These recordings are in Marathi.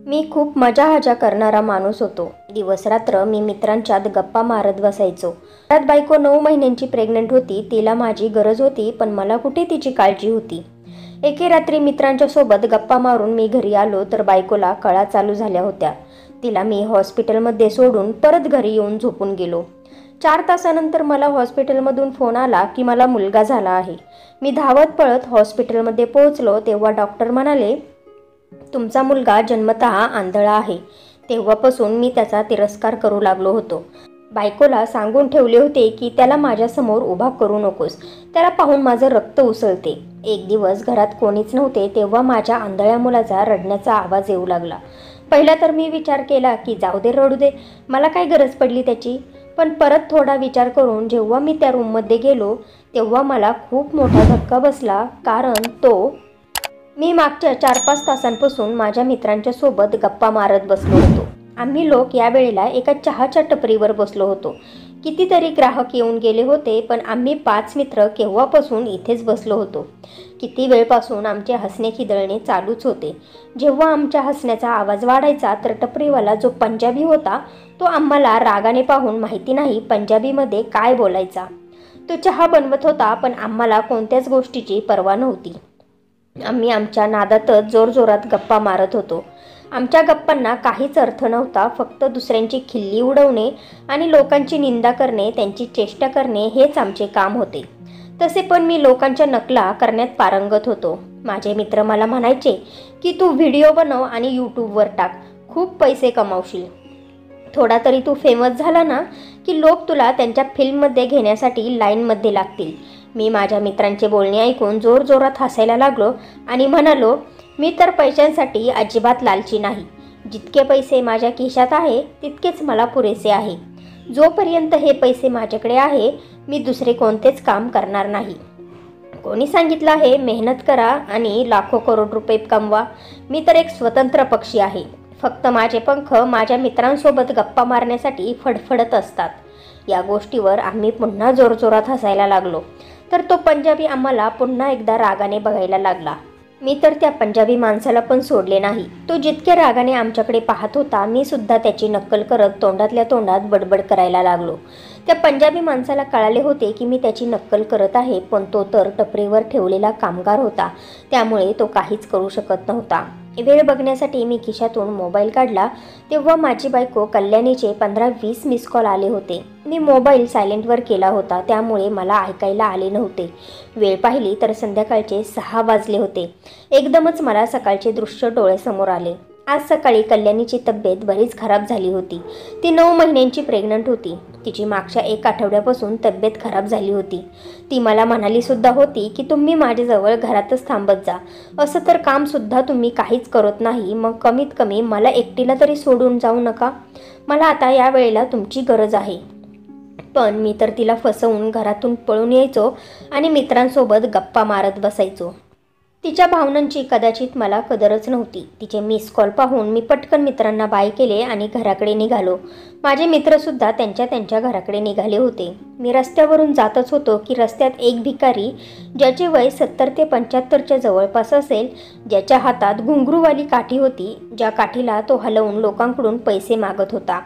मी खूप मजा करणारा माणूस होतो। दिवस रात्र मी मित्रांच्यात गप्पा मारत बसायचो। त्यात बायको 9 महिन्यांची प्रेग्नंट होती। तिला माझी गरज होती, पण मला कुठे तिची काळजी होती। एके रात्री मित्रांच्या सोबत गप्पा मारून मी घरी आलो तर बायकोला कळा चालू झाल्या होत्या। तिला मी हॉस्पिटलमध्ये सोडून परत घरी येऊन झोपून गेलो। 4 तासानंतर मला हॉस्पिटलमधून फोन आला की मला मुलगा झाला आहे। मी धावत पळत हॉस्पिटलमध्ये पोहोचलो तेव्हा डॉक्टर म्हणाले, तुमचा मुलगा जन्मतः आंधळा आहे। तेव्हापासून मी त्याचा तिरस्कार करू लागलो होतो। बायकोला सांगून ठेवले होते की त्याला माझ्यासमोर उभा करू नकोस, त्याला पाहून माझं रक्त उसळते। एक दिवस घरात कोणीच नव्हते तेव्हा माझ्या आंधळ्या मुलाचा रडण्याचा आवाज येऊ लागला। पहिला तर मी विचार केला की जाऊ दे, रडू दे, मला काय गरज पडली त्याची। पण परत थोडा विचार करून जेव्हा मी त्या रूममध्ये गेलो तेव्हा मला खूप मोठा धक्का बसला, कारण मी मागच्या 4-5 तासांपासून माझ्या मित्रांच्या सोबत गप्पा मारत बसलो होतो। आम्ही लोक या वेळेला एका चहाच्या टपरीवर बसलो होतो। कितीतरी ग्राहक येऊन गेले होते, पण आम्ही 5 मित्र केव्हापासून इथेच बसलो होतो। किती वेळपासून आमचे हसणे खिदळणे चालूच होते। जेव्हा आमच्या हसण्याचा आवाज वाढायचा तर टपरीवाला जो पंजाबी होता तो आम्हाला रागाने पाहून माहिती नाही पंजाबीमध्ये काय बोलायचा। तो चहा बनवत होता, पण आम्हाला कोणत्याच गोष्टीची पर्वा नव्हती। आम्ही आमच्या नादातच जोरजोरात गप्पा मारत होतो। आमच्या गप्पांना काहीच अर्थ नव्हता, फक्त दुसऱ्यांची खिल्ली उडवणे आणि लोकांची निंदा करणे, त्यांची चेष्टा करणे हेच आमचे काम होते। तसे पण मी लोकांच्या नकला करण्यात पारंगत होतो। माझे मित्र मला म्हणायचे की तू व्हिडिओ बनव आणि यूट्यूबवर टाक, खूप पैसे कमावशील। थोडा तरी तू फेमस झाला ना की लोक तुला त्यांच्या फिल्ममध्ये घेण्यासाठी लाईनमध्ये लागतील। मी माझ्या मित्रांचे बोलणे ऐकून जोरजोरात हसायला लागलो आणि म्हणालो, मी तर पैशांसाठी अजिबात लालची नाही। जितके पैसे माझ्या खिशात आहे तितकेच मला पुरेसे आहे। जोपर्यंत हे पैसे माझ्याकडे आहे मी दुसरे कोणतेच काम करणार नाही। कोणी सांगितलं आहे मेहनत करा आणि लाखो करोड रुपये कमवा? मी तर एक स्वतंत्र पक्षी आहे। फक्त माझे पंख माझ्या मित्रांसोबत गप्पा मारण्यासाठी फडफडत असतात। या गोष्टीवर आम्ही पुन्हा जोरजोरात हसायला लागलो तर तो पंजाबी आम्हाला पुन्हा एकदा रागाने बघायला लागला। मी तर त्या पंजाबी माणसाला पण सोडले नाही। तो जितके रागाने आमच्याकडे पाहत होता मी सुद्धा त्याची नक्कल करत तोंडातल्या तोंडात बडबड करायला लागलो। त्या पंजाबी माणसाला कळाले होते की मी त्याची नक्कल करत आहे, पण तो तर टपरीवर ठेवलेला कामगार होता, त्यामुळे तो काहीच करू शकत नव्हता। वेळ बघण्यासाठी मी खिशातून मोबाईल काढला तेव्हा माझी बायको कल्याणीचे 15-20 मिस कॉल आले होते। मी मोबाईल सायलेंटवर केला होता, त्यामुळे मला ऐकायला आले नव्हते। वेळ पाहिली तर संध्याकाळचे 6 वाजले होते। एकदमच मला सकाळचे दृश्य डोळ्यासमोर आले। आज सकाळी कल्याणीची तब्येत बरीच खराब झाली होती। ती 9 महिन्यांची प्रेग्नंट होती। तिची मागच्या 1 आठवड्यापासून तब्येत खराब झाली होती। ती मला म्हणाली सुद्धा होती की तुम्ही माझ्याजवळ घरातच थांबत जा, असं तर काम सुद्धा तुम्ही काहीच करत नाही, मग कमीत कमी मला एकटीला तरी सोडून जाऊ नका। मला आता या वेळेला तुमची गरज आहे। पण मी तर तिला फसवून घरातून पळून यायचो आणि मित्रांसोबत गप्पा मारत बसायचो। तिच्या भावनांची कदाचित मला कदरच नव्हती। तिचे मिस कॉल पाहून मी पटकन मित्रांना बाय केले आणि घराकडे निघालो। माझे मित्रसुद्धा त्यांच्या घराकडे निघाले होते। मी रस्त्यावरून जातच होतो की रस्त्यात एक भिकारी, ज्याचे वय 70 ते 75च्या जवळपास असेल, ज्याच्या हातात घुंगरूवाली काठी होती, ज्या काठीला तो हलवून लोकांकडून पैसे मागत होता।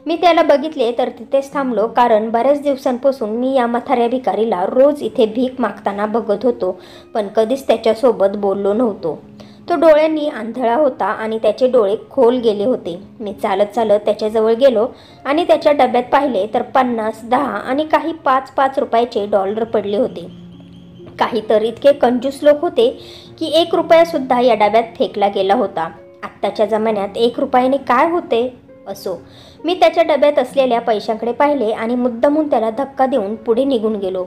मी त्याला बघितले तर तिथेच थांबलो, कारण बऱ्याच दिवसांपासून मी या म्हाताऱ्या भिकारीला रोज इथे भीक मागताना बघत होतो, पण कधीच त्याच्यासोबत बोललो नव्हतो। तो डोळ्यांनी आंधळा होता आणि त्याचे डोळे खोल गेले होते। मी चालत चालत त्याच्याजवळ गेलो आणि त्याच्या डब्यात पाहिले तर 50, 10 आणि काही 5-5 रुपयाचे डॉलर पडले होते। काही तर इतके कंजूस लोक होते की 1 रुपया सुद्धा या डब्यात फेकला गेला होता। आत्ताच्या जमान्यात 1 रुपयाने काय होते? असो, मी त्याच्या डब्यात असलेल्या पैशांकडे पाहिले आणि मुद्दामून त्याला धक्का देऊन पुढे निघून गेलो।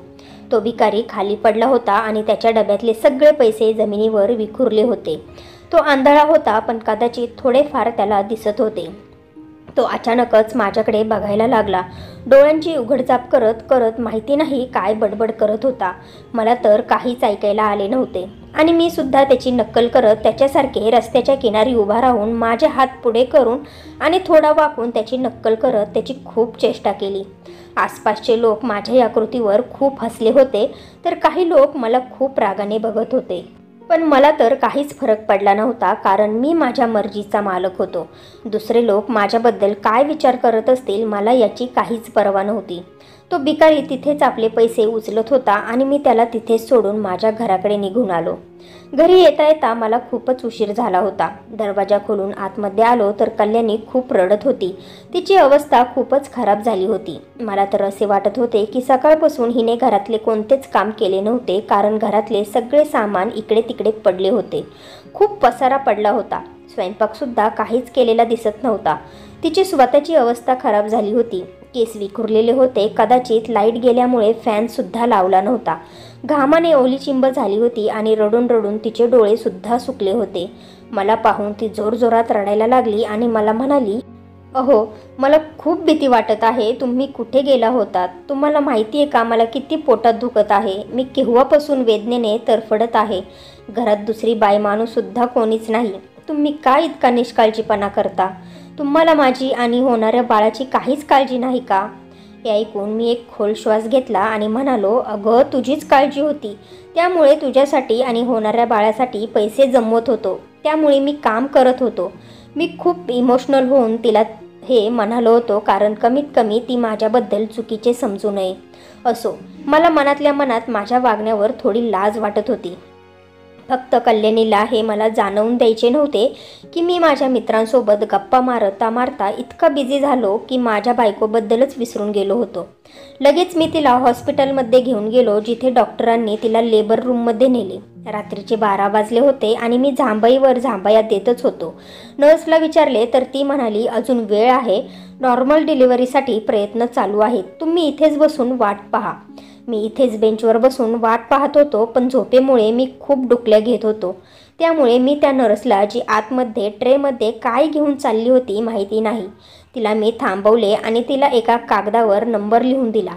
तो भिकारी खाली पडला होता आणि त्याच्या डब्यातले सगळे पैसे जमिनीवर विखुरले होते। तो आंधळा होता, पण कदाचित थोडेफार त्याला दिसत होते। तो अचानकच माझ्याकडे बघायला लागला। डोळ्यांची उघडझाप करत करत माहिती नाही काय बडबड करत होता। मला तर काहीच ऐकायला आले नव्हते आणि मी सुद्धा त्याची नक्कल करत त्याच्यासारखे रस्त्याच्या किनारी उभा राहून माझे हात पुढे करून आणि थोडा वाकून त्याची नक्कल करत त्याची खूप चेष्टा केली। आसपासचे लोक माझ्या या कृतीवर खूप हसले होते, तर काही लोक मला खूप रागाने बघत होते। पण मला तर काहीच फरक पडला नव्हता, कारण मी माझ्या मर्जीचा मालक होतो. दुसरे लोक माझ्याबद्दल काय विचार करत असतील मला याची काहीच पर्वा नव्हती. तो भिकारी तिथेच आपले पैसे उचलत होता आणि मी त्याला तिथेच सोडून माझ्या घराकडे निघून आलो. घरी येता येता मला खूपच उशीर झाला होता. दरवाजा खोलून आतमध्ये आलो तर कल्याणी खूप रडत होती. तिची अवस्था खूपच खराब झाली होती. मला तर असे वाटत होते की सकाळपासून हिने घरातले कोणतेच काम केले नव्हते, कारण घरातले सगळे सामान इकडे तिकडे पडले होते. खूप पसारा पडला होता. स्वयंपाकसुद्धा काहीच केलेला दिसत नव्हता. तिची स्वतःची अवस्था खराब झाली होती. केस विखुरलेले होते. कदाचित लाईट गेल्यामुळे फॅनसुद्धा लावला नव्हता. घामाने ओलीचिंब झाली होती आणि रडून रडून तिचे डोळे सुद्धा सुकले होते. मला पाहून ती जोरजोरात रडायला लागली आणि मला म्हणाली, "अहो, मला खूप भीती वाटत आहे. तुम्ही कुठे गेला होतात? तुम्हाला माहिती आहे का मला किती पोटात दुखत आहे? मी केव्हापासून वेदनेने तरफडत आहे. घरात दुसरी बाई माणूससुद्धा कोणीच नाही. तुम्ही काय इतका निष्काळजीपणा करता? तुम्हाला माझी आणि होणाऱ्या बाळाची काहीच काळजी नाही का?" हे ऐकून मी एक खोल श्वास घेतला आणि म्हणालो, "अगं, तुझीच काळजी होती. त्यामुळे तुझ्यासाठी आणि होणाऱ्या बाळासाठी पैसे जमवत होतो. त्यामुळे मी काम करत होतो." मी खूप इमोशनल होऊन तिला हे म्हणालो होतो, कारण कमीत कमी ती माझ्याबद्दल चुकीचे समजू नये. असो, मला मनातल्या मनात माझ्या वागण्यावर थोडी लाज वाटत होती. फक्त कल्याणीला हे मला जाणवून द्यायचे नव्हते की मी माझ्या मित्रांसोबत गप्पा मारता इतका बिझी झालो की माझ्या बायकोबद्दलच विसरून गेलो होतो. लगेच मी तिला हॉस्पिटलमध्ये घेऊन गेलो, जिथे डॉक्टरांनी तिला लेबर रूममध्ये नेले. रात्रीचे 12 वाजले होते आणि मी झांबईवर झांबया देतच होतो. नर्सला विचारले तर ती म्हणाली, "अजून वेळ आहे. नॉर्मल डिलिव्हरीसाठी प्रयत्न चालू आहेत. तुम्ही इथेच बसून वाट पहा." मी इथेच बेंचवर बसून वाट पाहत होतो, पण झोपेमुळे मी खूप डुकल्या घेत होतो. त्यामुळे मी त्या नर्सला, जी आतमध्ये ट्रेमध्ये काय घेऊन चालली होती माहिती नाही, तिला मी थांबवले आणि तिला एका कागदावर नंबर लिहून दिला.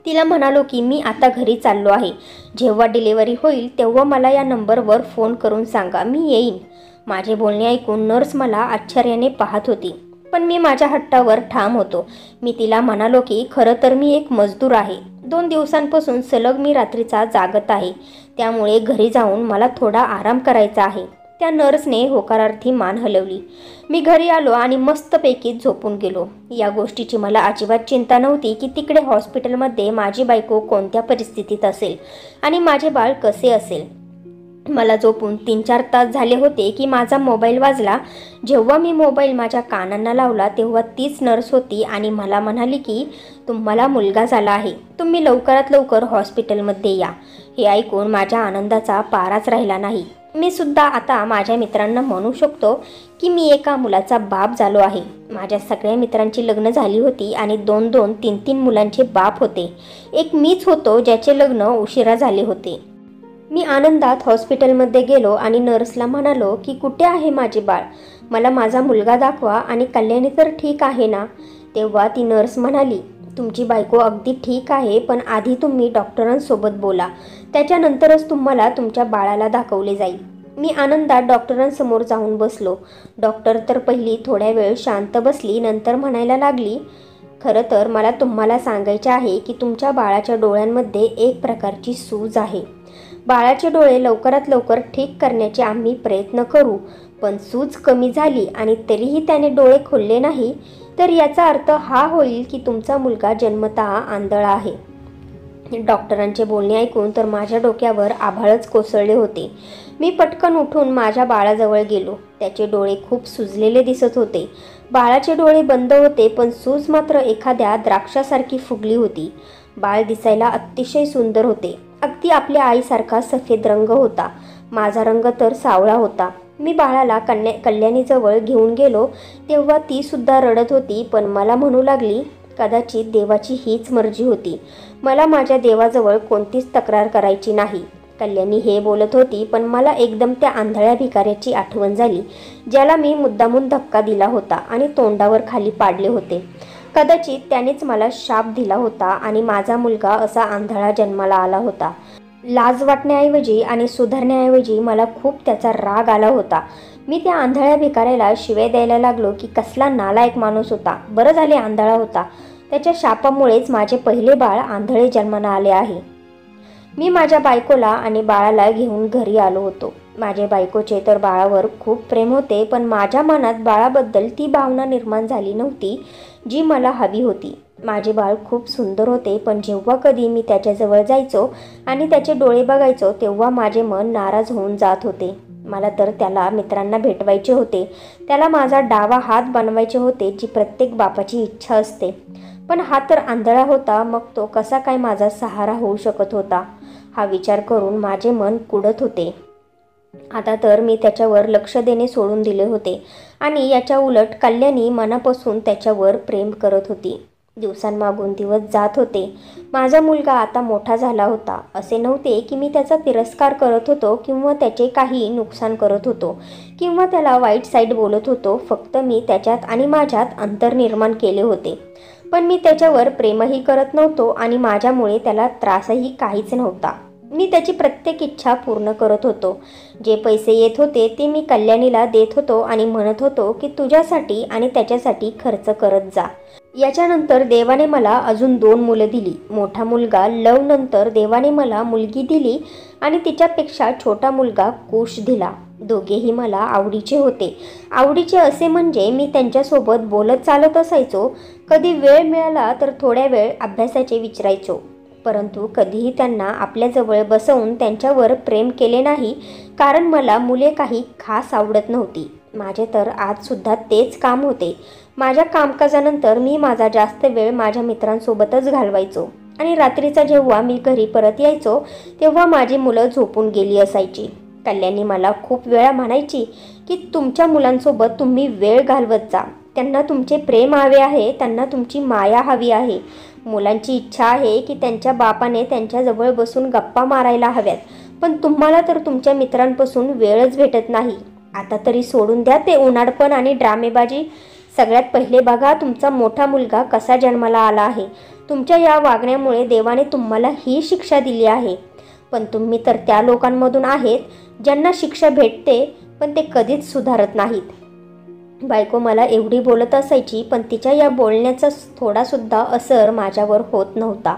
तिला म्हणालो की मी आता घरी चाललो आहे. जेव्हा डिलिव्हरी होईल तेव्हा मला या नंबरवर फोन करून सांगा, मी येईन. माझे बोलणे ऐकून नर्स मला आश्चर्याने पाहत होती, पण मी माझ्या हट्टावर ठाम होतो. मी तिला म्हणालो की खरं तर मी एक मजदूर आहे. 2 दिवसांपासून सलग मी रात्रीचा जागत आहे. त्यामुळे घरी जाऊन मला थोडा आराम करायचा आहे. त्या नर्सने होकारार्थी मान हलवली. मी घरी आलो आणि मस्तपैकी झोपून गेलो. या गोष्टीची मला अजिबात चिंता नव्हती की तिकडे हॉस्पिटलमध्ये माझी बायको कोणत्या परिस्थितीत असेल आणि माझे बाळ कसे असेल. मला झोपून 3-4 तास झाले होते की माझा मोबाईल वाजला. जेव्हा मी मोबाईल माझ्या कानांना लावला तेव्हा तीच नर्स होती आणि मला म्हणाली की तुम्हाला मुलगा झाला आहे. तुम्ही लवकरात लवकर हॉस्पिटलमध्ये या. हे ऐकून माझ्या आनंदाचा पाराच राहिला नाही. मी सुद्धा आता माझ्या मित्रांना म्हणू शकतो की मी एका मुलाचा बाप झालो आहे. माझ्या सगळ्या मित्रांची लग्न झाली होती आणि 2-2, 3-3 मुलांचे बाप होते. एक मीच होतो ज्याचे लग्न उशिरा झाले होते. मी आनंदात हॉस्पिटलमध्ये गेलो आणि नर्सला म्हणालो की कुठे आहे माझे बाळ? मला माझा मुलगा दाखवा आणि कल्याणी तर ठीक आहे ना? तेव्हा ती नर्स म्हणाली, तुमची बायको अगदी ठीक आहे, पण आधी तुम्ही डॉक्टरांसोबत बोला. त्याच्यानंतरच तुम्हाला तुमच्या बाळाला दाखवले जाईल. मी आनंदात डॉक्टरांसमोर जाऊन बसलो. डॉक्टर तर पहिली थोड्या वेळ शांत बसली, नंतर म्हणायला लागली, खरं तर मला तुम्हाला सांगायचे आहे की तुमच्या बाळाच्या डोळ्यांमध्ये एक प्रकारची सूज आहे. बाळाचे डोळे लवकरात लवकर ठीक करण्याचे आम्ही प्रयत्न करू, पण सूज कमी झाली आणि तरीही त्याने डोळे खोलले नाही तर याचा अर्थ हा होईल की तुमचा मुलगा जन्मतः आंधळा आहे. डॉक्टरांचे बोलणे ऐकून तर माझ्या डोक्यावर आभाळच कोसळले होते. मी पटकन उठून माझ्या बाळाजवळ गेलो. त्याचे डोळे खूप सुजलेले दिसत होते. बाळाचे डोळे बंद होते, पण सूज मात्र एखाद्या द्राक्षासारखी फुगली होती. बाळ दिसायला अतिशय सुंदर होते. अगदी आपल्या आईसारखा सफेद रंग होता. माझा रंग तर सावळा होता. मी बाळाला कल्याणीजवळ घेऊन गेलो तेव्हा ती सुद्धा रडत होती, पण मला म्हणू लागली, कदाचित देवाची हीच मर्जी होती. मला माझ्या देवाजवळ कोणतीच तक्रार करायची नाही. कल्याणी हे बोलत होती, पण मला एकदम त्या आंधळ्या भिकाऱ्याची आठवण झाली, ज्याला मी मुद्दामून धक्का दिला होता आणि तोंडावर खाली पाडले होते. कदाचित त्यानेच मला शाप दिला होता आणि माझा मुलगा असा आंधळा जन्माला आला होता. लाज वाटण्याऐवजी आणि सुधारण्याऐवजी मला खूप त्याचा राग आला होता. मी त्या आंधळ्या भिकाऱ्याला शिव्या द्यायला लागलो की कसला नालायक माणूस होता. बरं झाले आंधळा होता. त्याच्या शापामुळेच माझे पहिले बाळ आंधळे जन्माला आले आहे. मी माझ्या बायकोला आणि बाळाला घेऊन घरी आलो होतो. माझे बायकोचे तर बाळावर खूप प्रेम होते, पण माझ्या मनात बाळाबद्दल ती भावना निर्माण झाली नव्हती जी मला हवी होती. माझे बाळ खूप सुंदर होते, पण जेव्हा कधी मी त्याच्याजवळ जायचो आणि त्याचे डोळे बघायचो तेव्हा माझे मन नाराज होऊन जात होते. मला तर त्याला मित्रांना भेटवायचे होते, त्याला माझा डावा हात बनवायचे होते, जी प्रत्येक बापाची इच्छा असते. पण हा तर आंधळा होता, मग तो कसा काय माझा सहारा होऊ शकत होता? हा विचार करून माझे मन कुढत होते. आता तर मी त्याच्यावर लक्ष देणे सोडून दिले होते आणि याच्या उलट कल्याणी मनापासून त्याच्यावर प्रेम करत होती. दिवसांमागून दिवस जात होते. माझा मुलगा आता मोठा झाला होता. असे नव्हते की मी त्याचा तिरस्कार करत होतो किंवा त्याचे काही नुकसान करत होतो किंवा त्याला वाईट साईड बोलत होतो. फक्त मी त्याच्यात आणि माझ्यात अंतर निर्माण केले होते. पण मी त्याच्यावर प्रेमही करत नव्हतो आणि माझ्यामुळे त्याला त्रासही काहीच नव्हता. मी त्याची प्रत्येक इच्छा पूर्ण करत होतो. जे पैसे येत होते ते मी कल्याणीला देत होतो आणि म्हणत होतो की तुझ्यासाठी आणि त्याच्यासाठी खर्च करत जा. याच्यानंतर देवाने मला अजून 2 मुलं दिली. मोठा मुलगा लव नंतर देवाने मला मुलगी दिली आणि तिच्यापेक्षा छोटा मुलगा कुश दिला. दोघेही मला आवडीचे होते. आवडीचे असे म्हणजे मी त्यांच्यासोबत बोलत चालत असायचो. कधी वेळ मिळाला तर थोड्या वेळ अभ्यासाचे विचारायचो. परंतु कधीही त्यांना आपल्याजवळ बसवून त्यांच्यावर प्रेम केले नाही, कारण मला मुले काही खास आवडत नव्हती. माझे तर आजसुद्धा तेच काम होते. माझ्या कामकाजानंतर मी माझा जास्त वेळ माझ्या मित्रांसोबतच घालवायचो आणि रात्रीचा जेव्हा मी घरी परत यायचो तेव्हा माझी मुलं झोपून गेली असायची. कल्याणी मला खूप वेळा म्हणायची की तुमच्या मुलांसोबत तुम्ही वेळ घालवत जा. त्यांना तुमचे प्रेम हवे आहे, त्यांना तुमची माया हवी आहे. मुलांची इच्छा आहे की त्यांच्या बापाने त्यांच्याजवळ बसून गप्पा मारायला हव्यात, पण तुम्हाला तर तुमच्या मित्रांपासून वेळच भेटत नाही. आता तरी सोडून द्या ते उन्हाळपण आणि ड्रामेबाजी. सगळ्यात पहिले बघा तुमचा मोठा मुलगा कसा जन्माला आला आहे. तुमच्या या वागण्यामुळे देवाने तुम्हाला ही शिक्षा दिली आहे. पण तुम्ही तर त्या लोकांमधून आहेत ज्यांना शिक्षा भेटते पण ते कधीच सुधारत नाहीत. बायको मला एवढी बोलत असायची, पण तिच्या या बोलण्याचा थोडासुद्धा असर माझ्यावर होत नव्हता.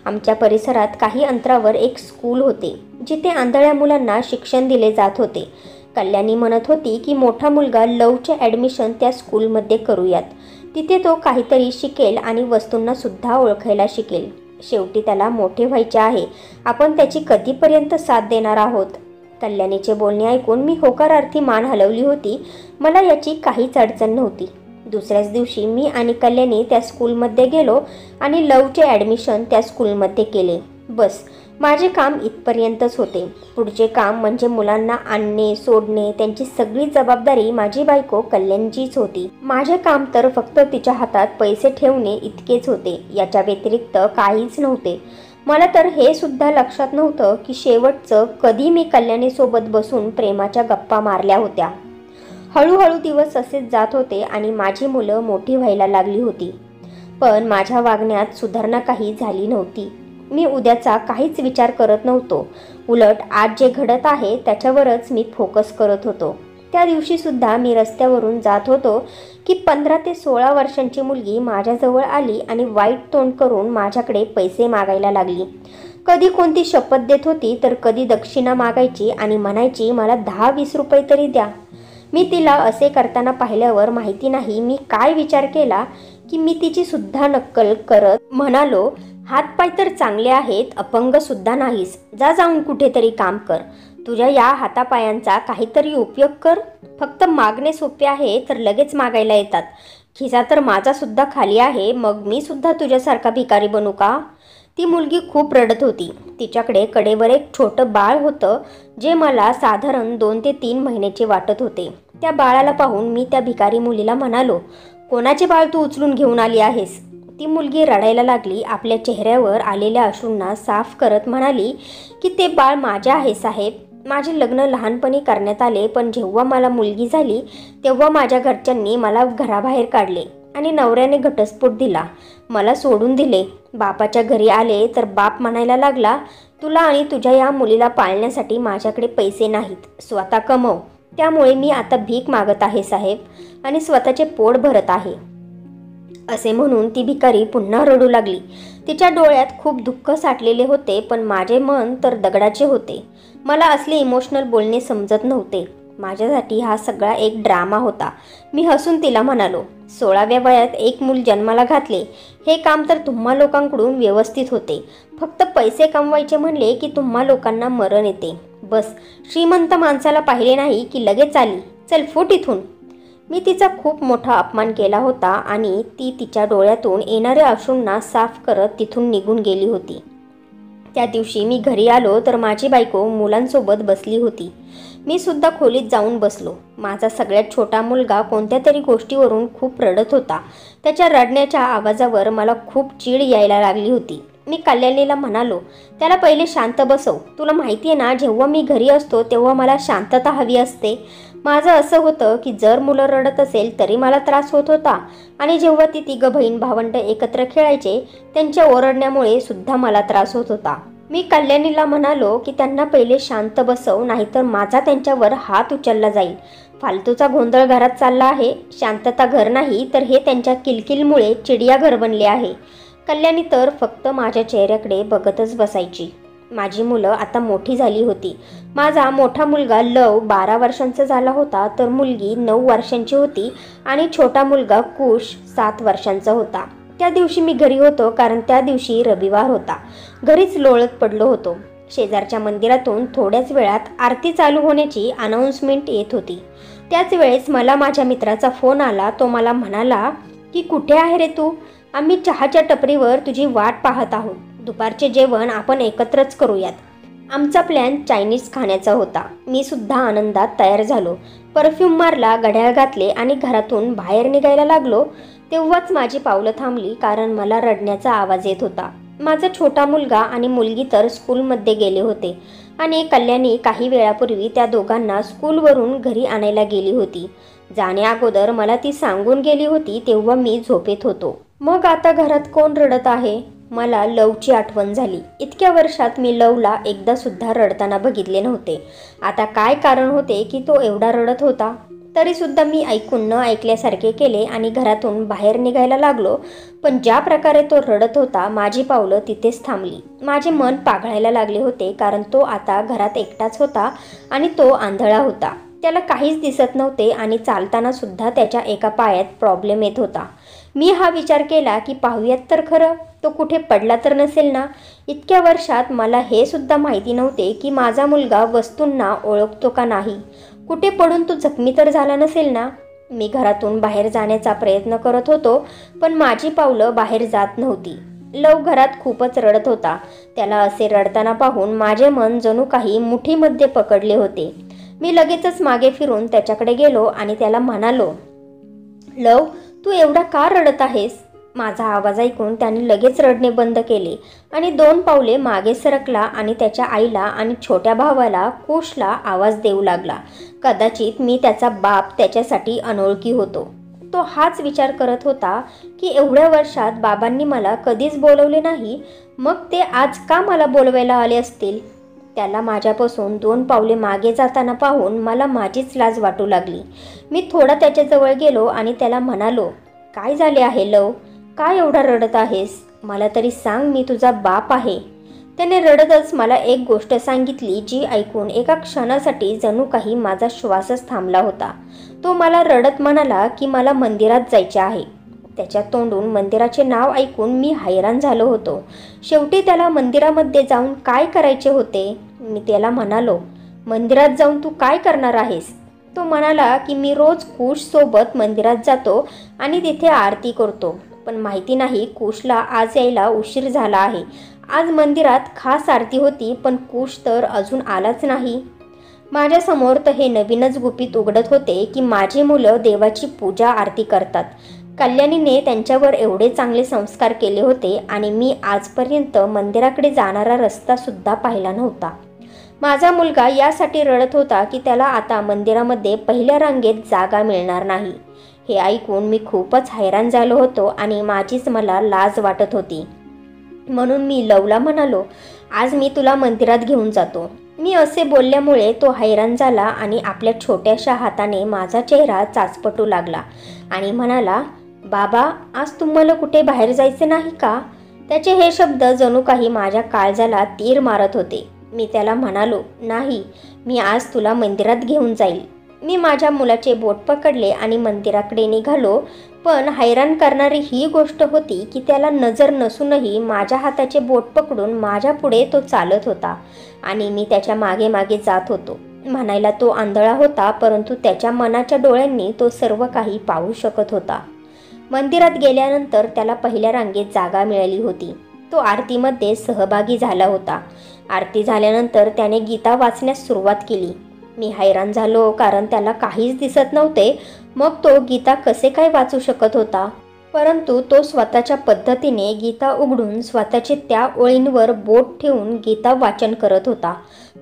आमच्या परिसरात काही अंतरावर एक स्कूल होते जिथे आंधळ्या मुलांना शिक्षण दिले जात होते. कल्याणी म्हणत होती की मोठा मुलगा लवचे ॲडमिशन त्या स्कूलमध्ये करूयात. तिथे तो काहीतरी शिकेल आणि वस्तूंना सुद्धा ओळखायला शिकेल. शेवटी त्याला मोठे व्हायचे आहे. आपण त्याची कधीपर्यंत साथ देणार आहोत? कल्याणीचे बोलणे ऐकून मी होकारार्थी मान हलवली होती. मला याची काहीच अडचण नव्हती. दुसऱ्याच दिवशी मी आणि कल्याणी त्या स्कूलमध्ये गेलो आणि लवचे ॲडमिशन त्या स्कूलमध्ये केले. बस माझे काम इथपर्यंतच होते. पुढचे काम म्हणजे मुलांना आणणे सोडणे, त्यांची सगळी जबाबदारी माझी बायको कल्याणीचीच होती. माझे काम तर फक्त तिच्या हातात पैसे ठेवणे इतकेच होते. याच्या व्यतिरिक्त काहीच नव्हते. मला तर हे सुद्धा लक्षात नव्हतं की शेवटचं कधी मी कल्याणीसोबत बसून प्रेमाच्या गप्पा मारल्या होत्या. हळूहळू दिवस असेच जात होते आणि माझी मुलं मोठी व्हायला लागली होती. पण माझ्या वागण्यात सुधारणा काही झाली नव्हती. मी उद्याचा काहीच विचार करत नव्हतो. उलट आज जे घडत आहे त्याच्यावरच मी फोकस करत होतो. त्या दिवशीसुद्धा मी रस्त्यावरून जात होतो की 15 ते 16 वर्षांची मुलगी माझ्याजवळ आली आणि वाईट तोंड करून माझ्याकडे पैसे मागायला लागली. कधी कोणती शपथ देत होती तर कधी दक्षिणा मागायची आणि म्हणायची मला 10-20 रुपये तरी द्या. मी तिला असे करताना पाहिल्यावर माहिती नाही मी काय विचार केला की मी तिची सुद्धा नक्कल करत म्हणालो, हातपाय तर चांगले आहेत, अपंग सुद्धा नाहीस. जाऊन कुठेतरी काम कर. तुझ्या या हातापायांचा काहीतरी उपयोग कर. फक्त मागणे सोपे आहे तर लगेच मागायला येतात. खिसा तर माझा सुद्धा खाली आहे, मग मी सुद्धा तुझ्यासारखा भिकारी बनू का? ती मुलगी खूप रडत होती. तिच्याकडे कडेवर एक छोटं बाळ होतं जे मला साधारण 2 ते 3 महिन्याचे वाटत होते. त्या बाळाला पाहून मी त्या भिकारी मुलीला म्हणालो, कोणाचे बाळ तू उचलून घेऊन आली आहेस? ती मुलगी रडायला लागली. आपल्या चेहऱ्यावर आलेल्या अश्रूंना साफ करत म्हणाली की ते बाळ माझे आहे साहेब. माझे लग्न लहानपणी करण्यात आले, पण जेव्हा मला मुलगी झाली तेव्हा माझ्या घरच्यांनी मला घराबाहेर काढले आणि नवऱ्याने घटस्फोट दिला. मला सोडून दिले. बापाच्या घरी आले तर बाप म्हणायला लागला, तुला आणि तुझ्या या मुलीला पाळण्यासाठी माझ्याकडे पैसे नाहीत, स्वतः कमव. त्यामुळे मी आता भीक मागत आहे साहेब आणि स्वतःचे पोट भरत आहे. असे म्हणून ती भिकारी पुन्हा रडू लागली. तिच्या डोळ्यात खूप दुःख साठलेले होते, पण माझे मन तर दगडाचे होते. मला असले इमोशनल बोलणे समजत नव्हते. माझ्यासाठी हा सगळा एक ड्रामा होता. मी हसून तिला म्हणालो, 16व्या वयात एक मूल जन्माला घातले, हे काम तर तुम्हा लोकांकडून व्यवस्थित होते. फक्त पैसे कमवायचे म्हणले की तुम्हा लोकांना मरण येते. बस श्रीमंत माणसाला पाहिले नाही की लगेच आली, चल फुट इथून. मी तिचा खूप मोठा अपमान केला होता आणि ती तिच्या डोळ्यातून येणाऱ्या अश्रूंना साफ करत तिथून निघून गेली होती. त्या दिवशी मी घरी आलो तर माझी बायको मुलांसोबत बसली होती. मी सुद्धा खोलीत जाऊन बसलो. माझा सगळ्यात छोटा मुलगा कोणत्या तरी गोष्टीवरून खूप रडत होता. त्याच्या रडण्याच्या आवाजावर मला खूप चीड यायला लागली होती. मी कल्याणीला म्हणालो, त्याला पहिले शांत बसव. तुला माहिती आहे ना, जेव्हा मी घरी असतो तेव्हा मला शांतता हवी असते. माझं असं होतं की जर मुलं रडत असेल तरी मला त्रास होत होता आणि जेव्हा ती तिघं बहीण भावंड एकत्र खेळायचे त्यांच्या ओरडण्यामुळे सुद्धा मला त्रास होत होता. मी कल्याणीला म्हणालो की त्यांना पहिले शांत बसव, नाहीतर माझा त्यांच्यावर हात उचलला जाईल. फालतूचा गोंधळ घरात चालला आहे. शांतता घर नाही तर हे त्यांच्या किलकिलमुळे चिडियाघर बनले आहे. कल्याणी तर फक्त माझ्या चेहऱ्याकडे बघतच बसायची. माझी मुलं आता मोठी झाली होती. माझा मोठा मुलगा लव 12 वर्षांचा झाला होता, तर मुलगी 9 वर्षांची होती आणि छोटा मुलगा कुश 7 वर्षांचा होता. त्या दिवशी मी घरी होतो, कारण त्या दिवशी रविवार होता. घरीच लोळत पडलो होतो. शेजारच्या मंदिरातून थोड्याच वेळात आरती चालू होण्याची अनाउन्समेंट येत होती. त्याच वेळेस मला माझ्या मित्राचा फोन आला. तो मला म्हणाला की कुठे आहे रे तू? आम्ही चहाच्या टपरीवर तुझी वाट पाहत आहोत. दुपारचे जेवण आपण एकत्रच करूयात. आमचा प्लॅन चायनीज खाण्याचा होता. मी सुद्धा आनंदात तयार झालो. परफ्यूम मारला, घड्याळ घातले आणि घरातून बाहेर निघायला लागलो. तेव्हाच माझी पावलं थांबली, कारण मला रडण्याचा आवाज येत होता. माझा छोटा मुलगा आणि मुलगी तर स्कूलमध्ये गेले होते आणि कल्याणी काही वेळापूर्वी त्या दोघांना स्कूलवरून घरी आणायला गेली होती. जाण्याअगोदर मला ती सांगून गेली होती. तेव्हा मी झोपेत होतो. मग आता घरात कोण रडत आहे? मला लवची आठवण झाली. इतक्या वर्षात मी लवला एकदा सुद्धा रडताना बघितले नव्हते. आता काय कारण होते की तो एवढा रडत होता? तरी सुद्धा मी ऐकून न ऐकल्यासारखे केले आणि घरातून बाहेर निघायला लागलो. पण ज्या प्रकारे तो रडत होता, माझी पावलं तिथेच थांबली. माझे मन पाघळायला लागले होते, कारण तो आता घरात एकटाच होता आणि तो आंधळा होता. त्याला काहीच दिसत नव्हते आणि चालताना सुद्धा त्याच्या एका पायात प्रॉब्लेम येत होता. मी हा विचार केला की पाहूयात तर खरं, तो कुठे पडला तर नसेल ना. इतक्या वर्षात मला हे सुद्धा माहिती नव्हते की माझा मुलगा वस्तूंना ओळखतो का नाही. कुठे पडून तो जखमी तर झाला नसेल ना. मी घरातून बाहेर जाण्याचा प्रयत्न करत होतो, पण माझी पावलं बाहेर जात नव्हती. लव घरात खूपच रडत होता. त्याला असे रडताना पाहून माझे मन जणू काही मुठीमध्ये पकडले होते. मी लगेचच मागे फिरून त्याच्याकडे गेलो आणि त्याला म्हणालो, लव, तू एवढा का रडत आहेस? माझा आवाज ऐकून त्याने लगेच रडणे बंद केले आणि 2 पावले मागे सरकला आणि त्याच्या आईला आणि छोट्या भावाला कुशला आवाज देऊ लागला. कदाचित मी त्याचा बाप त्याच्यासाठी अनोळखी होतो. तो हाच विचार करत होता की एवढ्या वर्षात बाबांनी मला कधीच बोलवले नाही, मग ते आज का मला बोलवायला आले असतील. त्याला माझ्यापासून 2 पावले मागे जाताना पाहून मला माझीच लाज वाटू लागली. मी थोडा त्याच्याजवळ गेलो आणि त्याला म्हणालो, काय झाले आहे लव? काय एवढा रडत आहेस? मला तरी सांग, मी तुझा बाप आहे. त्याने रडतच मला एक गोष्ट सांगितली, जी ऐकून एका क्षणासाठी जणू काही माझा श्वासच थांबला होता. तो मला रडत म्हणाला की मला मंदिरात जायचे आहे. त्याच्या तोंडून मंदिराचे नाव ऐकून मी हैराण झालो होतो. शेवटी त्याला मंदिरामध्ये जाऊन काय करायचे होते? मी त्याला म्हणालो, मंदिरात जाऊन तू काय करणार आहेस? तो म्हणाला की मी रोज कुशसोबत मंदिरात जातो आणि तिथे आरती करतो. पण माहिती नाही, कुशला आज यायला उशीर झाला आहे. आज मंदिरात खास आरती होती, पण कुश तर अजून आलाच नाही. माझ्यासमोर तर हे नवीनच गुपित उघडत होते की माझी मुलं देवाची पूजा आरती करतात. कल्याणीने त्यांच्यावर एवढे चांगले संस्कार केले होते आणि मी आजपर्यंत मंदिराकडे जाणारा रस्ता सुद्धा पाहिला नव्हता. माझा मुलगा यासाठी रडत होता की त्याला आता मंदिरामध्ये पहिल्या रांगेत जागा मिळणार नाही. हे ऐकून मी खूपच हैराण झालो होतो आणि माझीच मला लाज वाटत होती. म्हणून मी लवला म्हणालो, आज मी तुला मंदिरात घेऊन जातो. मी असे बोलल्यामुळे तो हैराण झाला आणि आपल्या छोट्याशा हाताने माझा चेहरा चाचपटू लागला आणि म्हणाला, बाबा, आज तुम्हाला कुठे बाहेर जायचे नाही का? त्याचे हे शब्द जणू काही माझ्या काळजाला तीर मारत होते. मी त्याला म्हणालो, नाही, मी आज तुला मंदिरात घेऊन जाईल. मी माझ्या मुलाचे बोट पकडले आणि मंदिराकडे निघालो. पण हैराण करणारी ही गोष्ट होती की त्याला नजर नसूनही माझ्या हाताचे बोट पकडून माझ्या पुढे तो चालत होता आणि मी त्याच्या मागे मागे जात होतो. म्हणायला तो आंधळा होता, परंतु त्याच्या मनाच्या डोळ्यांनी तो सर्व काही पाहू शकत होता. मंदिरात गेल्यानंतर त्याला पहिल्या रांगेत जागा मिळाली होती. तो आरतीमध्ये सहभागी झाला होता. आरती झाल्यानंतर त्याने गीता वाचण्यास सुरुवात केली. मी हैराण झालो, कारण त्याला काहीच दिसत नव्हते. मग तो गीता कसे काय वाचू शकत होता? परंतु तो स्वतःच्या पद्धतीने गीता उघडून स्वतःचे त्या ओळींवर बोट ठेवून गीता वाचन करत होता.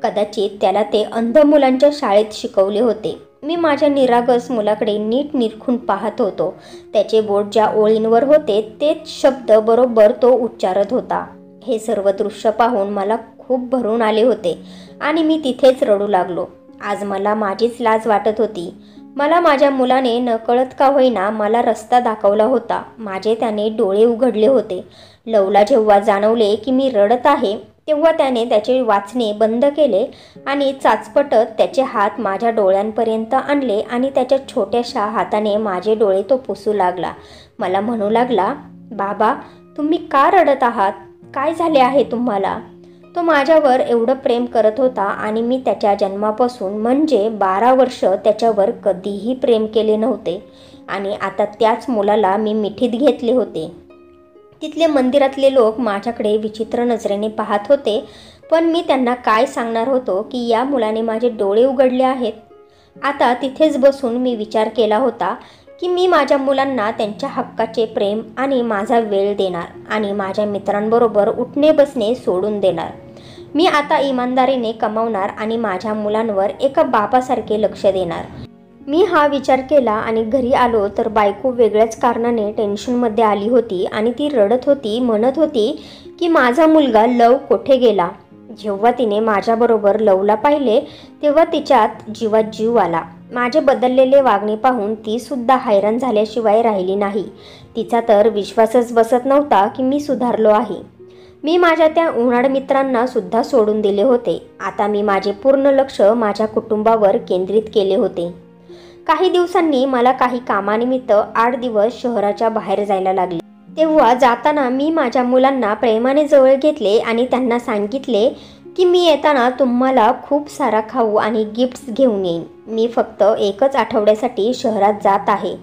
कदाचित त्याला ते अंध मुलांच्या शाळेत शिकवले होते. मी माझ्या निरागस मुलाकडे नीट निरखून पाहत होतो. त्याचे बोट ज्या ओळींवर होते तेच शब्द बरोबर तो उच्चारत होता. हे सर्व दृश्य पाहून मला खूप भरून आले होते आणि मी तिथेच रडू लागलो. आज मला माझीच लाज वाटत होती. मला माझ्या मुलाने नकळत का होईना मला रस्ता दाखवला होता. माझे त्याने डोळे उघडले होते. लवला जेव्हा जाणवले की मी रडत आहे, तेव्हा त्याने त्याचे वाचणे बंद केले आणि चाचपटत त्याचे हात माझ्या डोळ्यांपर्यंत आणले आणि त्याच्या छोट्याशा हाताने माझे डोळे तो पुसू लागला. मला म्हणू लागला, बाबा, तुम्ही का रडत आहात? काय झाले आहे तुम्हाला? तो माझ्यावर एवढं प्रेम करत होता आणि मी त्याच्या जन्मापासून म्हणजे 12 वर्ष त्याच्यावर कधीही प्रेम केले नव्हते. आणि आता त्याच मुलाला मी मिठीत घेतले होते. तिथले मंदिरातले लोक माझ्याकडे विचित्र नजरेने पाहत होते. पण मी त्यांना काय सांगणार होतो की या मुलाने माझे डोळे उघडले आहेत? आता तिथेच बसून मी विचार केला होता की मी माझ्या मुलांना त्यांच्या हक्काचे प्रेम आणि माझा वेळ देणार आणि माझ्या मित्रांबरोबर उठणे बसणे सोडून देणार. मी आता इमानदारीने कमावणार आणि माझ्या मुलांवर एका बापासारखे लक्ष देणार. मी हा विचार केला आणि घरी आलो तर बायको वेगळ्याच कारणाने टेन्शनमध्ये आली होती आणि ती रडत होती. म्हणत होती की माझा मुलगा लव कुठे गेला? जेव्हा तिने माझ्याबरोबर लवला पाहिले तेव्हा तिच्यात जीवात जीव आला. माझे बदललेले वागणे पाहून ती सुद्धा हैराण झाल्याशिवाय राहिली नाही. तिचा तर विश्वासच बसत नव्हता की मी सुधारलो आहे. मी माझ्या त्या उन्हाळ मित्रांना सुद्धा सोडून दिले होते. आता मी माझे पूर्ण लक्ष माझ्या कुटुंबावर केंद्रित केले होते. काही दिवसांनी मला काही कामानिमित्त 8 दिवस शहराच्या बाहेर जायला लागले. तेव्हा जाताना मी माझ्या मुलांना प्रेमाने जवळ घेतले आणि त्यांना सांगितले की मी येताना तुम्हाला खूप सारा खाऊ आणि गिफ्ट्स घेऊन येईन. मी फक्त 1 आठवड्यासाठी शहरात जात आहे.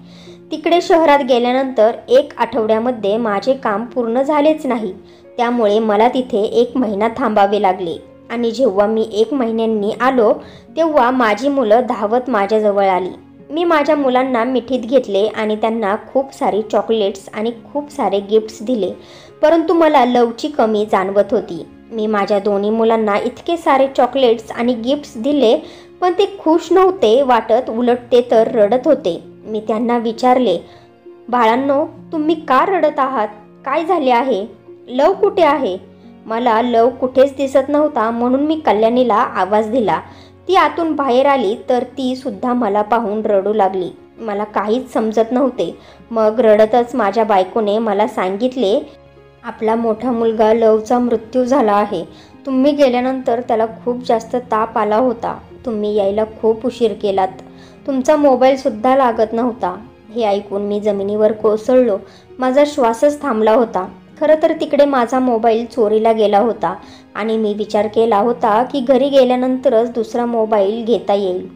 तिकडे शहरात गेल्यानंतर 1 आठवड्यामध्ये माझे काम पूर्ण झालेच नाही. त्यामुळे मला तिथे 1 महिना थांबावे लागले आणि जेव्हा मी 1 महिन्यांनी आलो तेव्हा माझी मुलं धावत माझ्याजवळ आली. मी माझ्या मुलांना मिठीत घेतले आणि त्यांना खूप सारी चॉकलेट्स आणि खूप सारे गिफ्ट्स दिले. परंतु मला लवची कमी जाणवत होती. मी माझ्या दोन्ही मुलांना इतके सारे चॉकलेट्स आणि गिफ्ट्स दिले पण ते खुश नव्हते वाटत, उलट ते तर रडत होते. मी त्यांना विचारले, बाळांनो, तुम्ही का रडत आहात? काय झाले आहे? लव कुठे आहे? मला लव कुठेच दिसत नव्हता, म्हणून मी कल्याणीला आवाज दिला. ती आतून बाहेर आली तर ती सुद्धा मला पाहून रडू लागली. मला काहीच समजत नव्हते. मग रडतच माझ्या बायकोने मला सांगितले, आपला मोठा मुलगा लवचा मृत्यू झाला आहे. तुम्ही गेल्यानंतर त्याला खूप जास्त ताप आला होता. तुम्ही यायला खूप उशीर केलात. तुमचा मोबाईलसुद्धा लागत नव्हता. हे ऐकून मी जमिनीवर कोसळलो. माझा श्वासच थांबला होता. खरं तर तिकडे माझा मोबाईल चोरीला गेला होता आणि मी विचार केला होता की घरी गेल्यानंतरच दुसरा मोबाईल घेता येईल.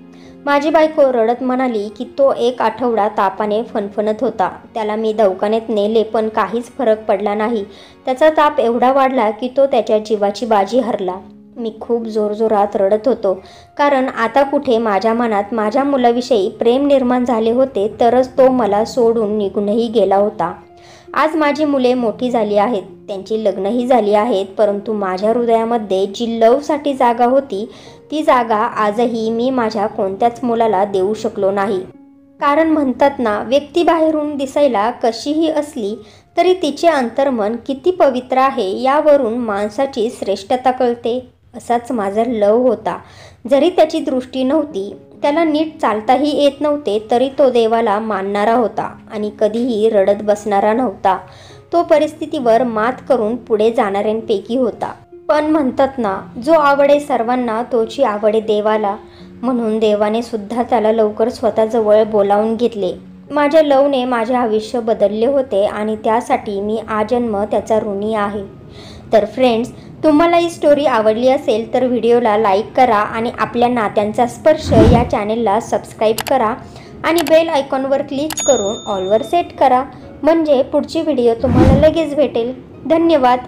माझी बायको रडत म्हणाली की तो 1 आठवडा तापाने फणफणत होता. त्याला मी दवाखान्यात नेले पण काहीच फरक पडला नाही. त्याचा ताप एवढा वाढला की तो त्याच्या जीवाची बाजी हरला. मी खूप जोरजोरात रडत होतो, कारण आता कुठे माझ्या मनात माझ्या मुलाविषयी प्रेम निर्माण झाले होते तरच तो मला सोडून निघूनही गेला होता. आज माझी मुले मोठी झाली आहेत, त्यांची लग्नही झाली आहेत, परंतु माझ्या हृदयामध्ये जी लवसाठी जागा होती ती जागा आजही मी माझ्या कोणत्याच मुलाला देऊ शकलो नाही. कारण म्हणतात ना, व्यक्ती बाहेरून दिसायला कशीही असली तरी तिचे अंतर्मन किती पवित्र आहे यावरून माणसाची श्रेष्ठता कळते. असाच माझा लव होता. जरी त्याची दृष्टी नव्हती त्याला नीट चालताही येत नव्हते, तरी तो देवाला मानणारा होता आणि कधीही रडत बसणारा नव्हता. तो परिस्थितीवर मात करून पुढे जाणाऱ्यांपैकी होता. पण म्हणतात ना, जो आवडे सर्वांना तोची आवडे देवाला, म्हणून देवाने सुद्धा त्याला लवकर स्वतःजवळ बोलावून घेतले. माझ्या लवने माझे आयुष्य बदलले होते आणि त्यासाठी मी आजन्म त्याचा ऋणी आहे. तर फ्रेंड्स, तुम्हाला ही स्टोरी आवडली असेल तर व्हिडिओला लाईक करा आणि आपल्या नात्यांचा स्पर्श या चॅनेलला सबस्क्राईब करा आणि बेल आयकॉनवर क्लिक करून ऑलवर सेट करा, म्हणजे पुढची व्हिडिओ तुम्हाला लगेच भेटेल. धन्यवाद.